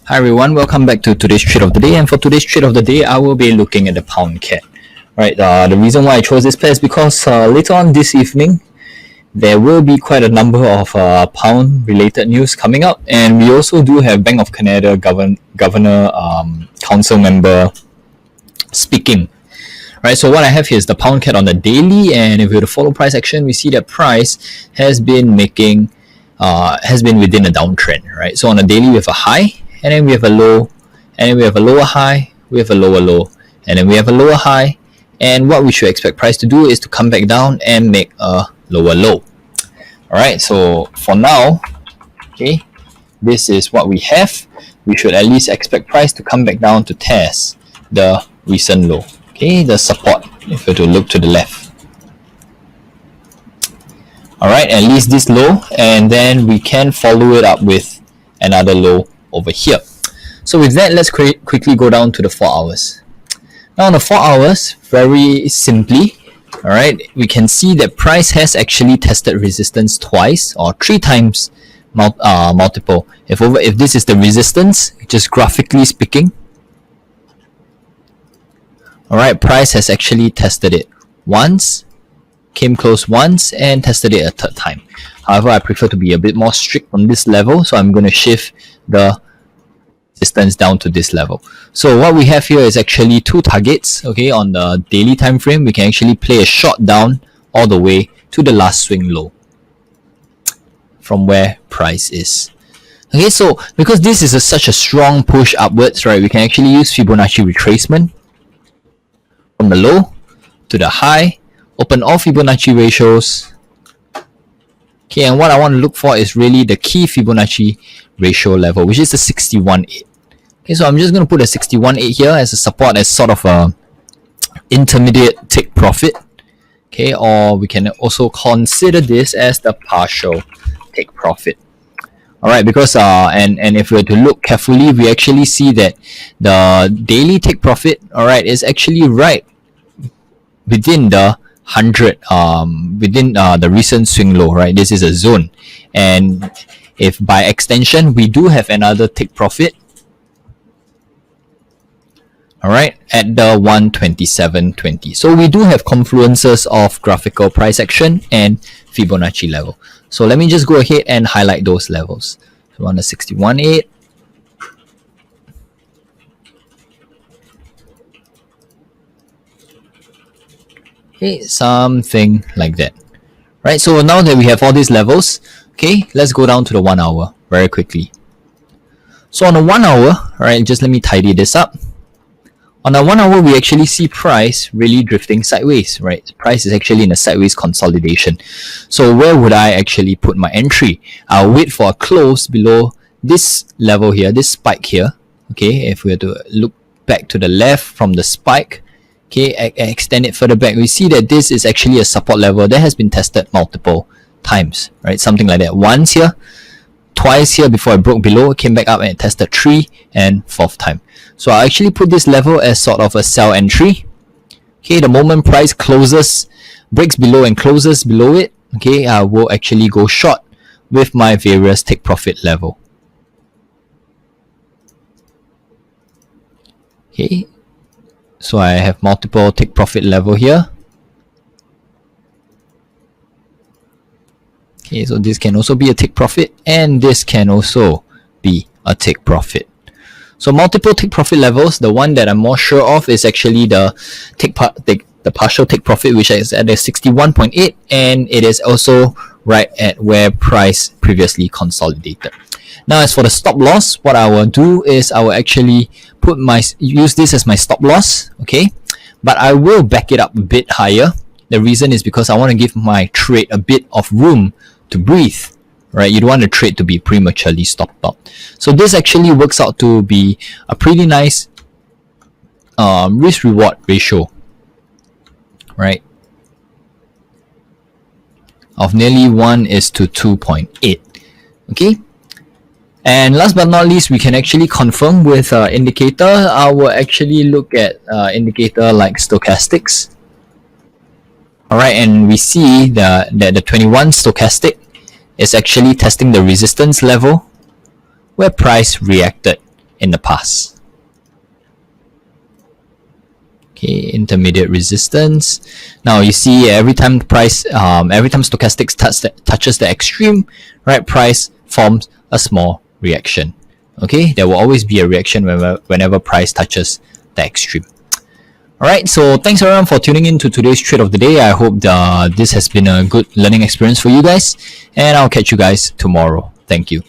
Hi everyone, welcome back to today's trade of the day. And for today's trade of the day, I will be looking at the pound CAD. Right, the reason why I chose this pair is because later on this evening, there will be quite a number of pound related news coming out, and we also do have Bank of Canada governor council member speaking. Right, so what I have here is the pound CAD on the daily, and if we were to follow price action, we see that price has been within a downtrend. Right, so on the daily we have a high, and then we have a low, and then we have a lower high, we have a lower low, and then we have a lower high, and what we should expect price to do is to come back down and make a lower low. Alright, so for now, okay, this is what we have. We should at least expect price to come back down to test the recent low, okay, the support, if we were to look to the left. Alright, at least this low, and then we can follow it up with another low over here. So with that, let's quickly go down to the 4 hours. Now on the 4 hours, very simply, alright, we can see that price has actually tested resistance twice or 3 times multiple. If this is the resistance, just graphically speaking, alright, price has actually tested it once, came close once, and tested it a third time. However, I prefer to be a bit more strict on this level, so I'm going to shift the resistance down to this level. So what we have here is actually 2 targets. Okay, on the daily time frame, we can actually play a short down all the way to the last swing low from where price is. Okay, so because this is such a strong push upwards, right, we can actually use Fibonacci Retracement from the low to the high, open all Fibonacci ratios. Okay, and what I want to look for is really the key Fibonacci ratio level, which is the 61.8. Okay, so I'm just going to put a 61.8 here as a support, as sort of a intermediate take profit. Okay, or we can also consider this as the partial take profit. Alright, because and if we were to look carefully, we actually see that the daily take profit, alright, is actually right within the 100 within the recent swing low, right? This is a zone, and if by extension we do have another take profit, all right, at the 127.20. So we do have confluences of graphical price action and Fibonacci level. So let me just go ahead and highlight those levels. So on the 61.8, okay, something like that. Right, so now that we have all these levels, okay, let's go down to the 1 hour very quickly. So on the 1 hour, alright, just let me tidy this up. On the 1 hour, we actually see price really drifting sideways, right? Price is actually in a sideways consolidation. So where would I actually put my entry? I'll wait for a close below this level here, this spike here. Okay, if we were to look back to the left from the spike, okay, extend it further back, we see that this is actually a support level that has been tested multiple times, right? Something like that. Once here, twice here before it broke below, came back up and it tested 3, and 4th time. So I actually put this level as sort of a sell entry. Okay, the moment price closes, breaks below and closes below it, okay, I will actually go short with my various take profit level. Okay, so I have multiple take profit level here. Okay, so this can also be a take profit, and this can also be a take profit. So multiple take profit levels. The one that I'm more sure of is actually the partial take profit, which is at a 61.8, and it is also right at where price previously consolidated. Now, as for the stop loss, what I will do is I will actually use this as my stop loss, okay? But I will back it up a bit higher. The reason is because I want to give my trade a bit of room to breathe, right? You don't want the trade to be prematurely stopped out. So this actually works out to be a pretty nice risk-reward ratio, right? Of nearly 1:2.8, okay? And last but not least, we can actually confirm with indicator. I will actually look at indicator like stochastics. Alright, and we see that the 21 stochastic is actually testing the resistance level where price reacted in the past. Okay, intermediate resistance. Now you see every time stochastics touches the extreme, right, price forms a small reaction. Okay, there will always be a reaction whenever price touches the extreme. Alright, so thanks everyone for tuning in to today's trade of the day. I hope this has been a good learning experience for you guys, and I'll catch you guys tomorrow. Thank you.